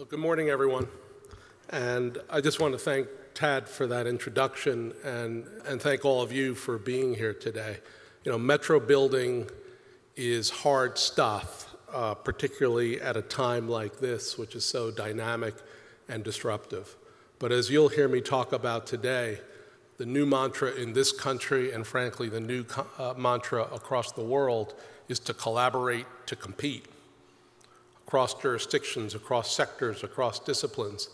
Well, good morning, everyone. And I just want to thank Tad for that introduction and thank all of you for being here today. You know, metro building is hard stuff, particularly at a time like this, which is so dynamic and disruptive. But as you'll hear me talk about today, the new mantra in this country and frankly the new mantra across the world is to collaborate to compete across jurisdictions, across sectors, across disciplines.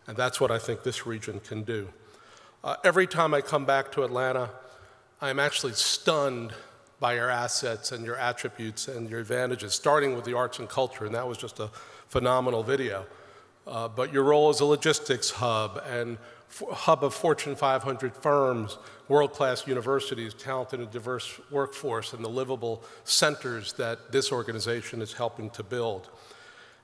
And that's what I think this region can do. Every time I come back to Atlanta, I'm actually stunned by your assets and your attributes and your advantages, starting with the arts and culture, and that was just a phenomenal video. But your role as a logistics hub and hub of Fortune 500 firms, world-class universities, talented and diverse workforce, and the livable centers that this organization is helping to build.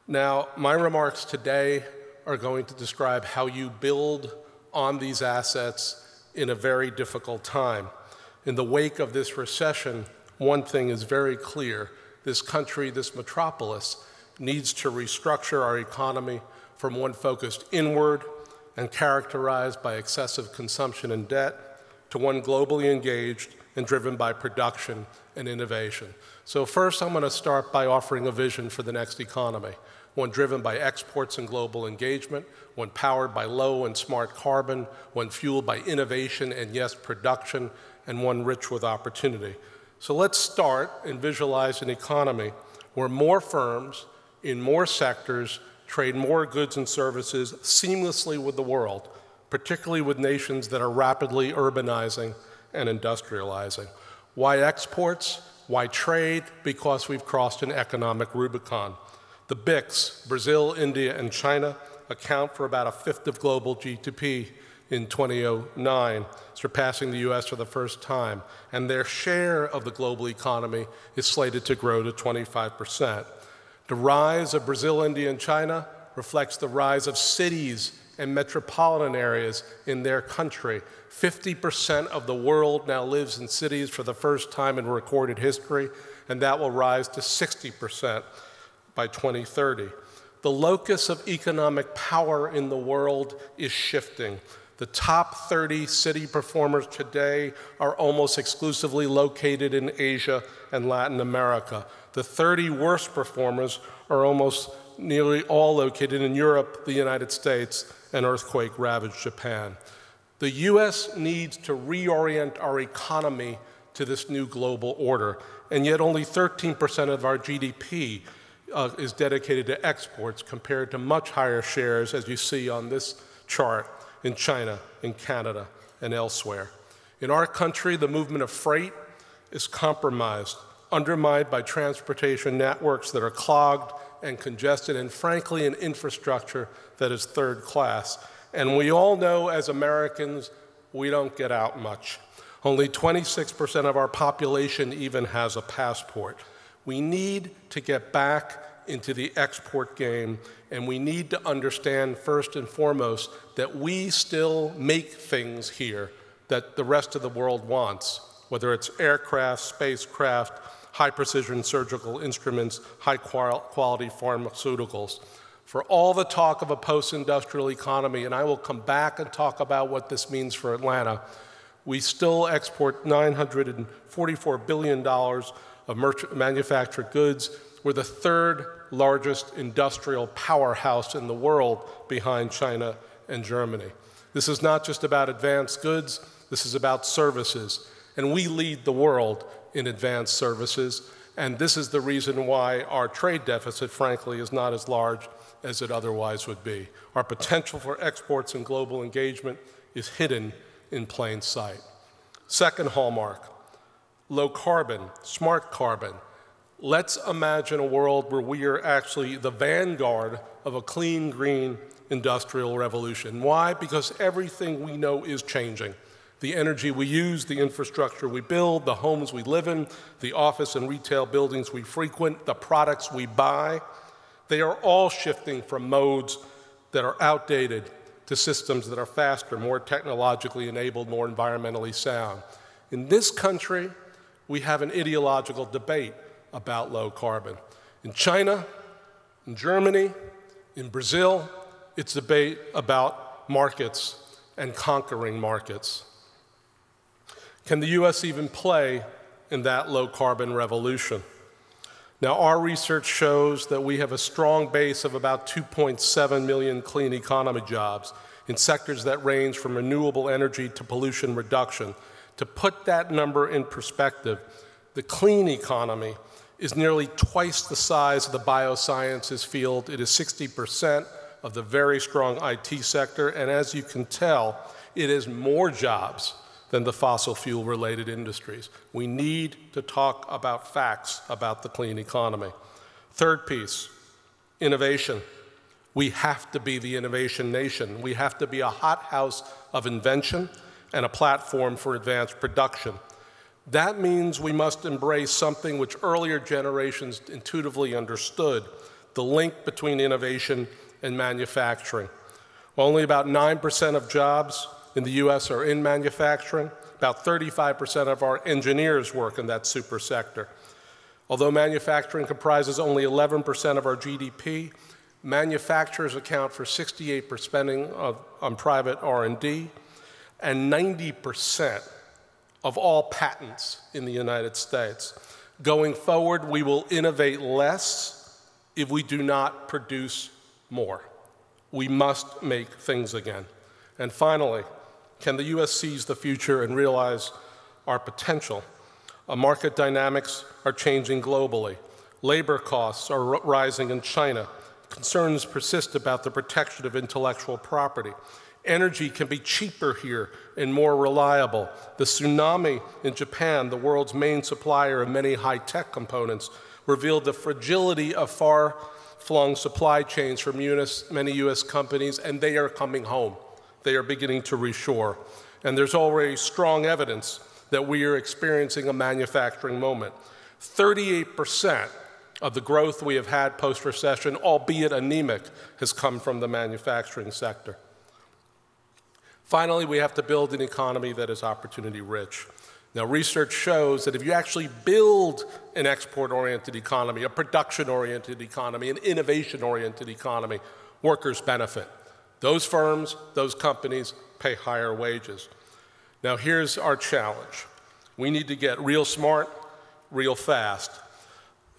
Now, my remarks today are going to describe how you build on these assets in a very difficult time. In the wake of this recession, one thing is very clear. This country, this metropolis, needs to restructure our economy from one focused inward and characterized by excessive consumption and debt to one globally engaged and driven by production and innovation. So first, I'm going to start by offering a vision for the next economy, one driven by exports and global engagement, one powered by low and smart carbon, one fueled by innovation and, yes, production, and one rich with opportunity. So let's start and visualize an economy where more firms in more sectors trade more goods and services seamlessly with the world, particularly with nations that are rapidly urbanizing and industrializing. Why exports? Why trade? Because we've crossed an economic Rubicon. The BRICS, Brazil, India, and China, account for about a fifth of global GDP in 2009, surpassing the US for the first time, and their share of the global economy is slated to grow to 25%. The rise of Brazil, India, and China reflects the rise of cities and metropolitan areas in their country. 50% of the world now lives in cities for the first time in recorded history, and that will rise to 60% by 2030. The locus of economic power in the world is shifting. The top 30 city performers today are almost exclusively located in Asia and Latin America. The 30 worst performers are almost nearly all located in Europe, the United States, and earthquake-ravaged Japan. The US needs to reorient our economy to this new global order, and yet only 13% of our GDP is dedicated to exports compared to much higher shares, as you see on this chart, in China, in Canada, and elsewhere. In our country, the movement of freight is compromised, undermined by transportation networks that are clogged and congested, and frankly, an infrastructure that is third class. And we all know as Americans, we don't get out much. Only 26% of our population even has a passport. We need to get back into the export game, and we need to understand first and foremost that we still make things here that the rest of the world wants, whether it's aircraft, spacecraft, high-precision surgical instruments, high-quality pharmaceuticals. For all the talk of a post-industrial economy, and I will come back and talk about what this means for Atlanta, we still export $944 billion of manufactured goods. We're the third largest industrial powerhouse in the world behind China and Germany. This is not just about advanced goods, this is about services. And we lead the world in advanced services. And this is the reason why our trade deficit, frankly, is not as large as it otherwise would be. Our potential for exports and global engagement is hidden in plain sight. Second hallmark, low carbon, smart carbon. Let's imagine a world where we are actually the vanguard of a clean, green industrial revolution. Why? Because everything we know is changing. The energy we use, the infrastructure we build, the homes we live in, the office and retail buildings we frequent, the products we buy, they are all shifting from modes that are outdated to systems that are faster, more technologically enabled, more environmentally sound. In this country, we have an ideological debate about low carbon. In China, in Germany, In Brazil, it's debate about markets and conquering markets. Can the US even play in that low-carbon revolution? Now, our research shows that we have a strong base of about 2.7 million clean economy jobs in sectors that range from renewable energy to pollution reduction. To put that number in perspective, the clean economy is nearly twice the size of the biosciences field. It is 60% of the very strong IT sector, and as you can tell, it is more jobs than the fossil fuel-related industries. We need to talk about facts about the clean economy. Third piece, innovation. We have to be the innovation nation. We have to be a hothouse of invention and a platform for advanced production. That means we must embrace something which earlier generations intuitively understood, the link between innovation and manufacturing. While only about 9% of jobs in the US are in manufacturing, about 35% of our engineers work in that super sector. Although manufacturing comprises only 11% of our GDP, manufacturers account for 68% spending on private R&D and 90% of all patents in the United States. Going forward, we will innovate less if we do not produce more. We must make things again. And finally, can the US seize the future and realize our potential? Market dynamics are changing globally. Labor costs are rising in China. Concerns persist about the protection of intellectual property. Energy can be cheaper here and more reliable. The tsunami in Japan, the world's main supplier of many high-tech components, revealed the fragility of far-flung supply chains from many US companies, and they are coming home. They are beginning to reshore. And there's already strong evidence that we are experiencing a manufacturing moment. 38% of the growth we have had post-recession, albeit anemic, has come from the manufacturing sector. Finally, we have to build an economy that is opportunity-rich. Now, research shows that if you actually build an export-oriented economy, a production-oriented economy, an innovation-oriented economy, workers benefit. Those firms, those companies pay higher wages. Now, here's our challenge. We need to get real smart, real fast.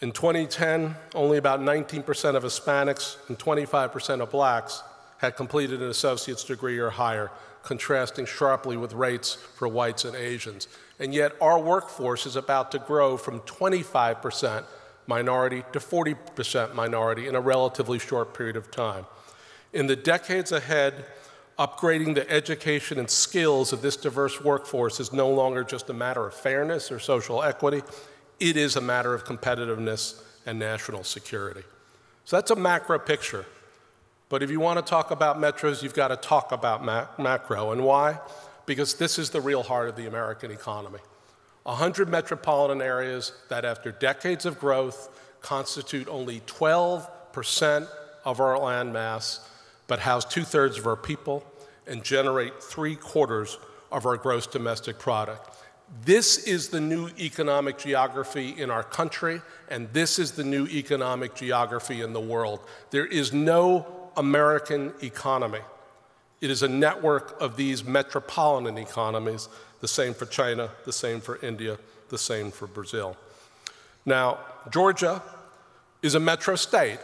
In 2010, only about 19% of Hispanics and 25% of blacks had completed an associate's degree or higher, contrasting sharply with rates for whites and Asians. And yet our workforce is about to grow from 25% minority to 40% minority in a relatively short period of time. In the decades ahead, upgrading the education and skills of this diverse workforce is no longer just a matter of fairness or social equity. It is a matter of competitiveness and national security. So that's a macro picture. But if you want to talk about metros, you've got to talk about macro. And why? Because this is the real heart of the American economy. 100 metropolitan areas that, after decades of growth, constitute only 12% of our land mass, but house 2/3 of our people and generate 3/4 of our gross domestic product. This is the new economic geography in our country, and this is the new economic geography in the world. There is no American economy. It is a network of these metropolitan economies, the same for China, the same for India, the same for Brazil. Now, Georgia is a metro state.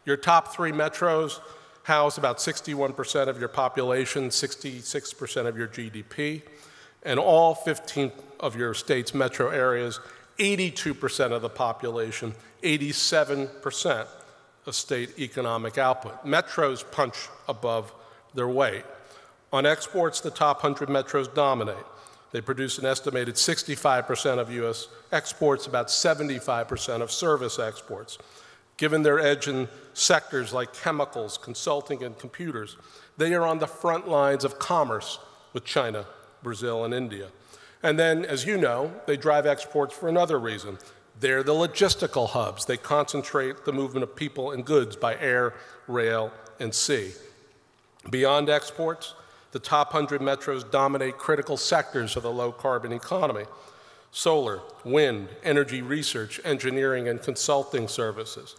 Your top 3 metros house about 61% of your population, 66% of your GDP, and all 15 of your state's metro areas, 82% of the population, 87% of state economic output. Metros punch above their weight. On exports, the top 100 metros dominate. They produce an estimated 65% of US exports, about 75% of service exports. Given their edge in sectors like chemicals, consulting, and computers, they are on the front lines of commerce with China, Brazil, and India. And then, as you know, they drive exports for another reason. They're the logistical hubs. They concentrate the movement of people and goods by air, rail, and sea. Beyond exports, the top 100 metros dominate critical sectors of the low-carbon economy: solar, wind, energy research, engineering, and consulting services.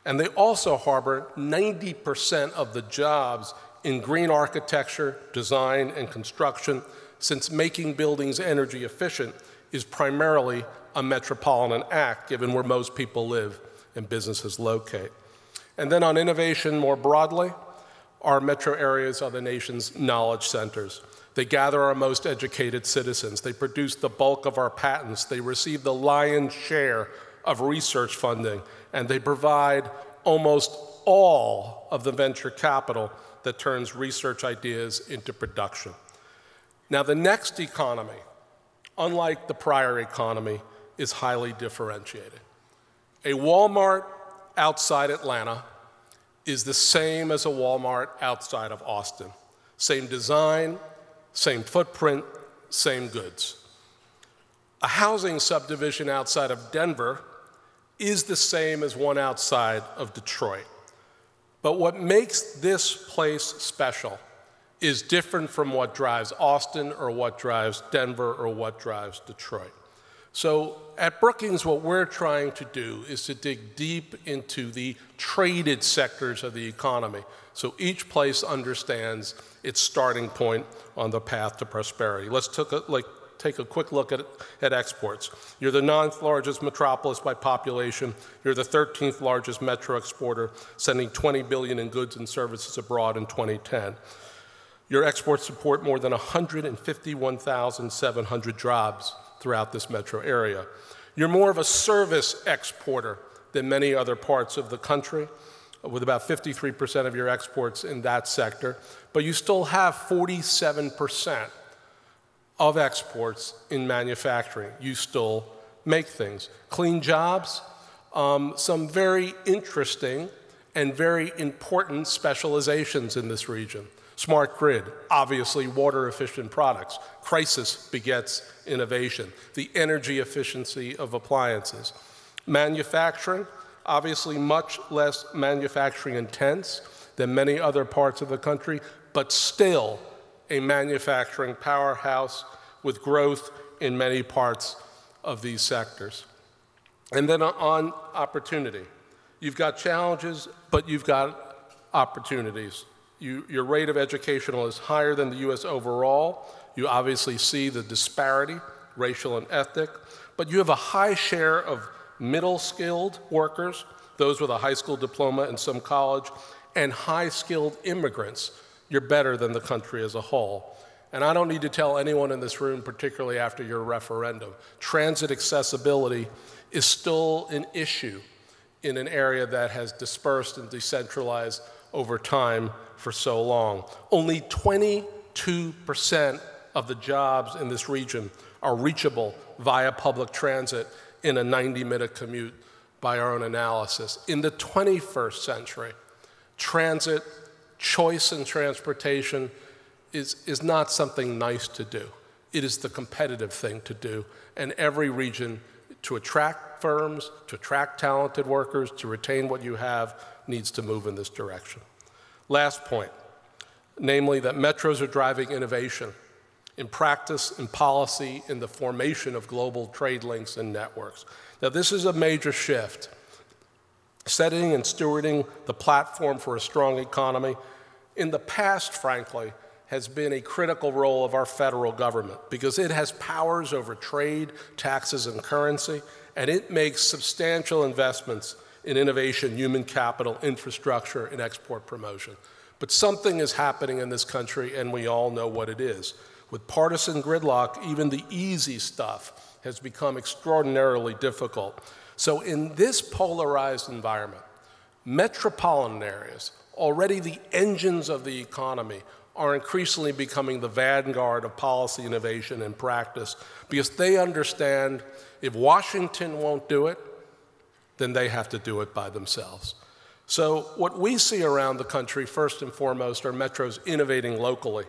And they also harbor 90% of the jobs in green architecture, design, and construction, since making buildings energy efficient is primarily a metropolitan act, given where most people live and businesses locate. And then on innovation more broadly, our metro areas are the nation's knowledge centers. They gather our most educated citizens. They produce the bulk of our patents. They receive the lion's share of research funding, and they provide almost all of the venture capital that turns research ideas into production. Now, the next economy, unlike the prior economy, is highly differentiated. A Walmart outside Atlanta is the same as a Walmart outside of Austin. Same design, same footprint, same goods. A housing subdivision outside of Denver is the same as one outside of Detroit. But what makes this place special is different from what drives Austin or what drives Denver or what drives Detroit. So at Brookings, what we're trying to do is to dig deep into the traded sectors of the economy, so each place understands its starting point on the path to prosperity. Let's take a quick look at exports. You're the 9th largest metropolis by population. You're the 13th largest metro exporter, sending $20 billion in goods and services abroad in 2010. Your exports support more than 151,700 jobs throughout this metro area. You're more of a service exporter than many other parts of the country, with about 53% of your exports in that sector, but you still have 47% of exports in manufacturing. You still make things. Clean jobs, some very interesting and very important specializations in this region. Smart grid, obviously water-efficient products. Crisis begets innovation. The energy efficiency of appliances. Manufacturing, obviously much less manufacturing intense than many other parts of the country, but still a manufacturing powerhouse with growth in many parts of these sectors. And then on opportunity. You've got challenges, but you've got opportunities. Your rate of educational is higher than the US overall. You obviously see the disparity, racial and ethnic, but you have a high share of middle-skilled workers, those with a high school diploma and some college, and high-skilled immigrants. You're better than the country as a whole. And I don't need to tell anyone in this room, particularly after your referendum, transit accessibility is still an issue in an area that has dispersed and decentralized over time for so long. Only 22% of the jobs in this region are reachable via public transit in a 90-minute commute by our own analysis. In the 21st century, transit, choice in transportation is not something nice to do. It is the competitive thing to do. And every region, to attract firms, to attract talented workers, to retain what you have, needs to move in this direction. Last point, namely that metros are driving innovation in practice, in policy, in the formation of global trade links and networks. Now, this is a major shift. Setting and stewarding the platform for a strong economy, in the past, frankly, has been a critical role of our federal government because it has powers over trade, taxes, and currency, and it makes substantial investments in innovation, human capital, infrastructure, and export promotion. But something is happening in this country, and we all know what it is. With partisan gridlock, even the easy stuff has become extraordinarily difficult. So in this polarized environment, metropolitan areas, already the engines of the economy, are increasingly becoming the vanguard of policy innovation and practice because they understand if Washington won't do it, then they have to do it by themselves. So what we see around the country, first and foremost, are metros innovating locally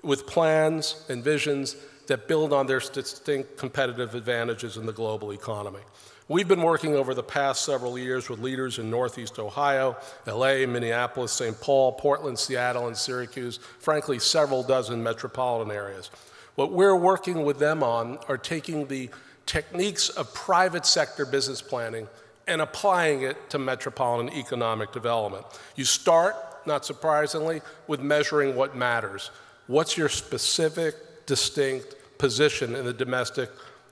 with plans and visions that build on their distinct competitive advantages in the global economy. We've been working over the past several years with leaders in Northeast Ohio, LA, Minneapolis, St. Paul, Portland, Seattle, and Syracuse, frankly, several dozen metropolitan areas. What we're working with them on are taking the techniques of private sector business planning and applying it to metropolitan economic development. You start, not surprisingly, with measuring what matters. What's your specific, distinct position in the domestic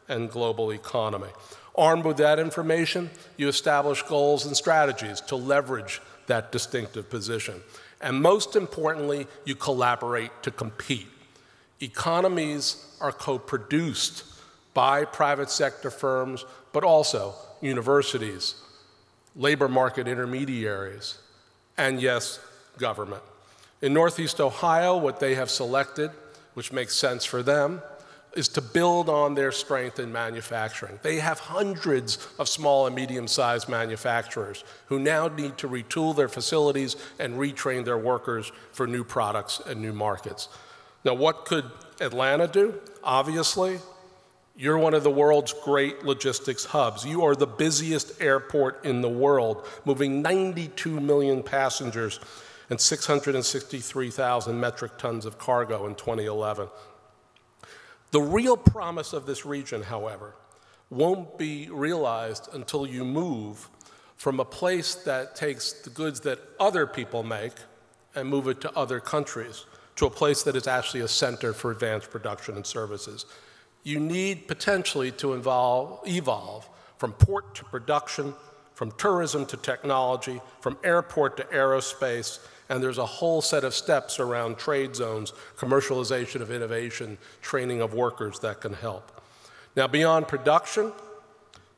and global economy? Armed with that information, you establish goals and strategies to leverage that distinctive position. And most importantly, you collaborate to compete. Economies are co-produced by private sector firms, but also universities, labor market intermediaries, and yes, government. In Northeast Ohio, what they have selected, which makes sense for them, is to build on their strength in manufacturing. They have hundreds of small and medium-sized manufacturers who now need to retool their facilities and retrain their workers for new products and new markets. Now, what could Atlanta do? Obviously, you're one of the world's great logistics hubs. You are the busiest airport in the world, moving 92 million passengers and 663,000 metric tons of cargo in 2011. The real promise of this region, however, won't be realized until you move from a place that takes the goods that other people make and move it to other countries, to a place that is actually a center for advanced production and services. You need potentially to evolve from port to production, from tourism to technology, from airport to aerospace, and there's a whole set of steps around trade zones, commercialization of innovation, training of workers that can help. Now, beyond production,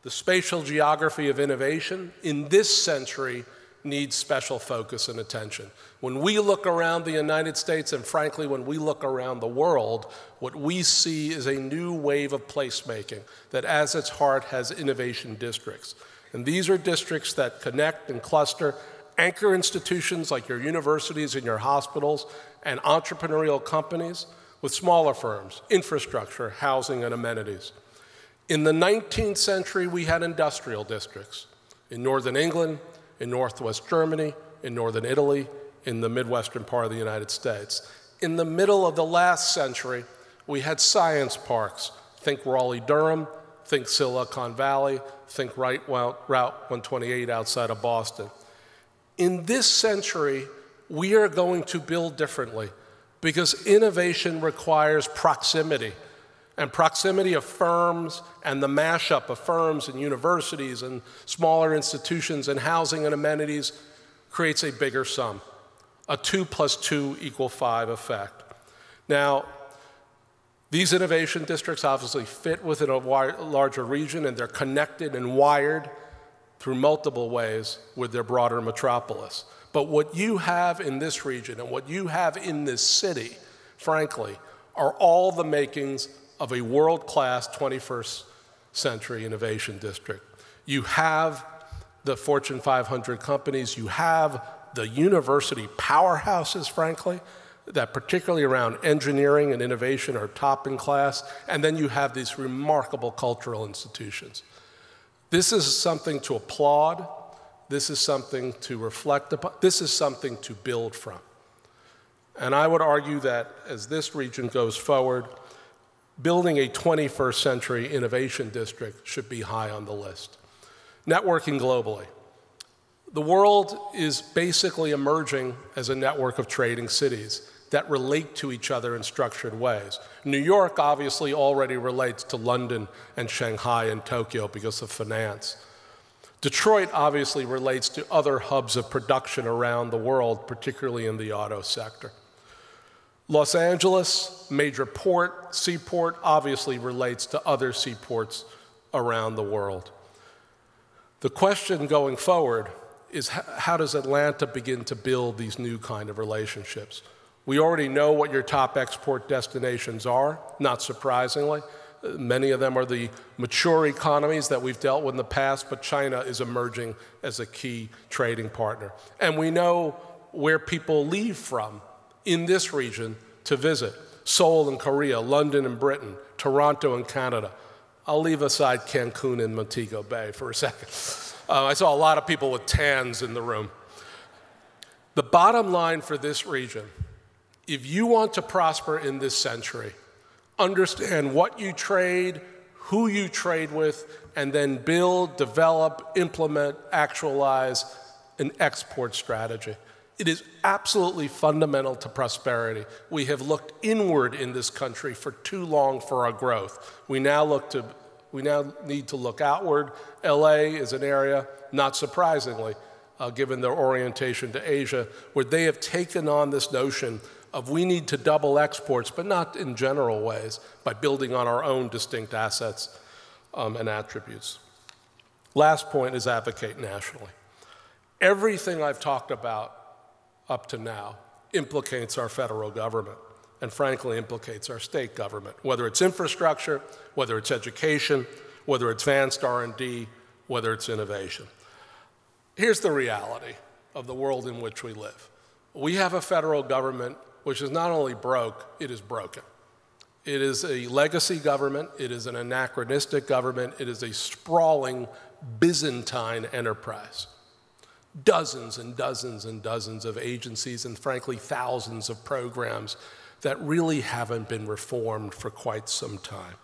the spatial geography of innovation in this century needs special focus and attention. When we look around the United States, and frankly, when we look around the world, what we see is a new wave of placemaking that, as its heart, has innovation districts. And these are districts that connect and cluster anchor institutions like your universities and your hospitals and entrepreneurial companies with smaller firms, infrastructure, housing, and amenities. In the 19th century, we had industrial districts in northern England, in northwest Germany, in northern Italy, in the midwestern part of the United States. In the middle of the last century, we had science parks. Think Raleigh-Durham, think Silicon Valley, think Route 128 outside of Boston. In this century, we are going to build differently because innovation requires proximity. And proximity of firms and the mashup of firms and universities and smaller institutions and housing and amenities creates a bigger sum, a 2 + 2 = 5 effect. Now, these innovation districts obviously fit within a larger region, and they're connected and wired through multiple ways with their broader metropolis. But what you have in this region and what you have in this city, frankly, are all the makings of a world-class 21st century innovation district. You have the Fortune 500 companies, you have the university powerhouses, frankly, that particularly around engineering and innovation are top in class, and then you have these remarkable cultural institutions. This is something to applaud. This is something to reflect upon. This is something to build from. And I would argue that as this region goes forward, building a 21st century innovation district should be high on the list. Networking globally. The world is basically emerging as a network of trading cities that relate to each other in structured ways. New York obviously already relates to London and Shanghai and Tokyo because of finance. Detroit obviously relates to other hubs of production around the world, particularly in the auto sector. Los Angeles, major port, seaport, obviously relates to other seaports around the world. The question going forward is how does Atlanta begin to build these new kind of relationships? We already know what your top export destinations are, not surprisingly. Many of them are the mature economies that we've dealt with in the past, but China is emerging as a key trading partner. And we know where people leave from in this region to visit. Seoul in Korea, London in Britain, Toronto in Canada. I'll leave aside Cancun and Montego Bay for a second. I saw a lot of people with tans in the room. The bottom line for this region, if you want to prosper in this century, understand what you trade, who you trade with, and then build, develop, implement, actualize an export strategy. It is absolutely fundamental to prosperity. We have looked inward in this country for too long for our growth. We now need to look outward. LA is an area, not surprisingly, given their orientation to Asia, where they have taken on this notion of we need to double exports, but not in general ways, by building on our own distinct assets and attributes. Last point is advocate nationally. Everything I've talked about up to now implicates our federal government and frankly implicates our state government, whether it's infrastructure, whether it's education, whether it's advanced R&D, whether it's innovation. Here's the reality of the world in which we live. We have a federal government which is not only broke, it is broken. It is a legacy government, it is an anachronistic government, it is a sprawling Byzantine enterprise. Dozens and dozens and dozens of agencies and frankly thousands of programs that really haven't been reformed for quite some time.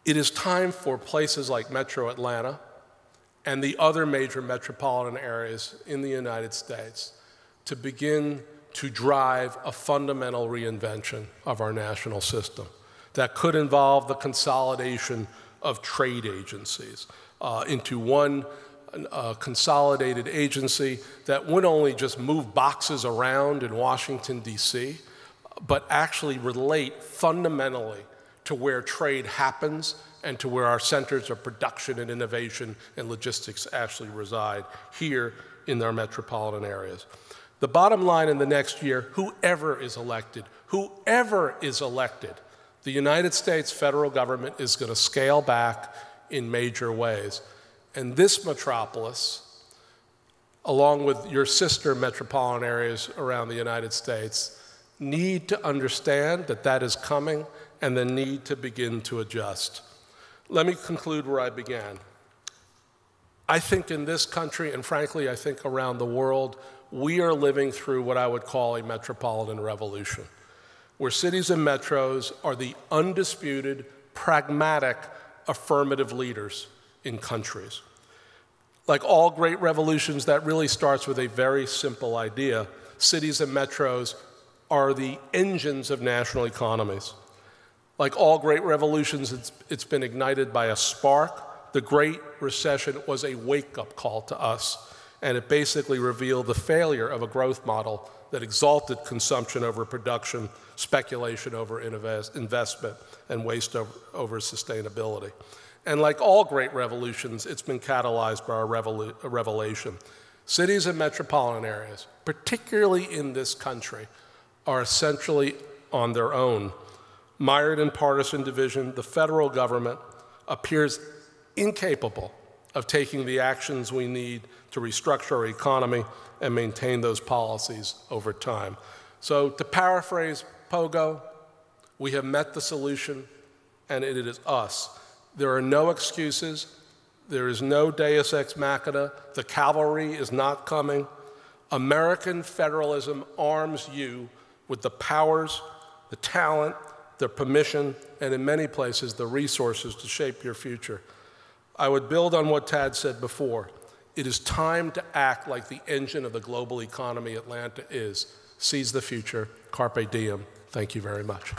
It is time for places like Metro Atlanta and the other major metropolitan areas in the United States to begin to drive a fundamental reinvention of our national system that could involve the consolidation of trade agencies into one consolidated agency that would only just move boxes around in Washington, D.C., but actually relate fundamentally to where trade happens and to where our centers of production and innovation and logistics actually reside here in our metropolitan areas. The bottom line in the next year, whoever is elected, the United States federal government is going to scale back in major ways. And this metropolis, along with your sister metropolitan areas around the United States, need to understand that that is coming and the need to begin to adjust. Let me conclude where I began. I think in this country, and frankly, I think around the world, we are living through what I would call a metropolitan revolution, where cities and metros are the undisputed, pragmatic, affirmative leaders in countries. Like all great revolutions, that really starts with a very simple idea. Cities and metros are the engines of national economies. Like all great revolutions, it's been ignited by a spark. The Great Recession was a wake-up call to us, and it basically revealed the failure of a growth model that exalted consumption over production, speculation over investment, and waste over sustainability. And like all great revolutions, it's been catalyzed by a revelation. Cities and metropolitan areas, particularly in this country, are essentially on their own. Mired in partisan division, the federal government appears incapable of taking the actions we need to restructure our economy and maintain those policies over time. So to paraphrase Pogo, we have met the solution, and it is us. There are no excuses. There is no deus ex machina. The cavalry is not coming. American federalism arms you with the powers, the talent, the permission, and in many places, the resources to shape your future. I would build on what Tad said before. It is time to act like the engine of the global economy Atlanta is. Seize the future. Carpe diem. Thank you very much.